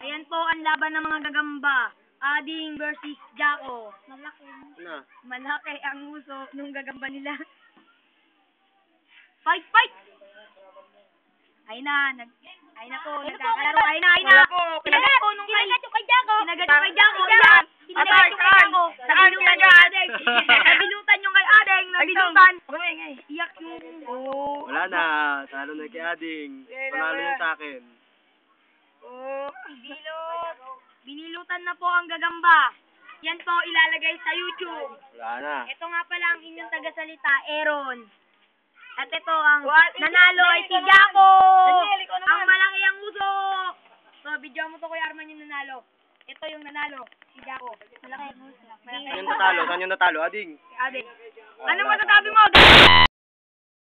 Ayan po ang laban ng mga gagamba. Ading versus Jaco. Malaki. Ano? Malaki ang uso nung gagamba nila. Fight, fight! Ay na po, nagkakalaro. Ay na. Kinagat ko nung kinagat yung kay Jaco. Kinagat yung kay Jaco. Kinagat yung kay Jaco. Nabilutan yung Adeng. Nabilutan yung kay Adeng. Nabilutan. Iyak yung... Wala na. Talo na kay Ading. Panalo yun sa akin. Binilutan na po ang gagamba. Yan po ilalagay sa YouTube. Wala na. Ito nga pala ang inyong tagasalita, Aaron. At ito ang nanalo ay si Jaco. Ang malaki ang uso. So, video mo to Kuya Arman yung nanalo. Ito yung nanalo, si Jaco. Malaki ang uso. Saan yung natalo? Ading? Ading. Ano masasabi mo?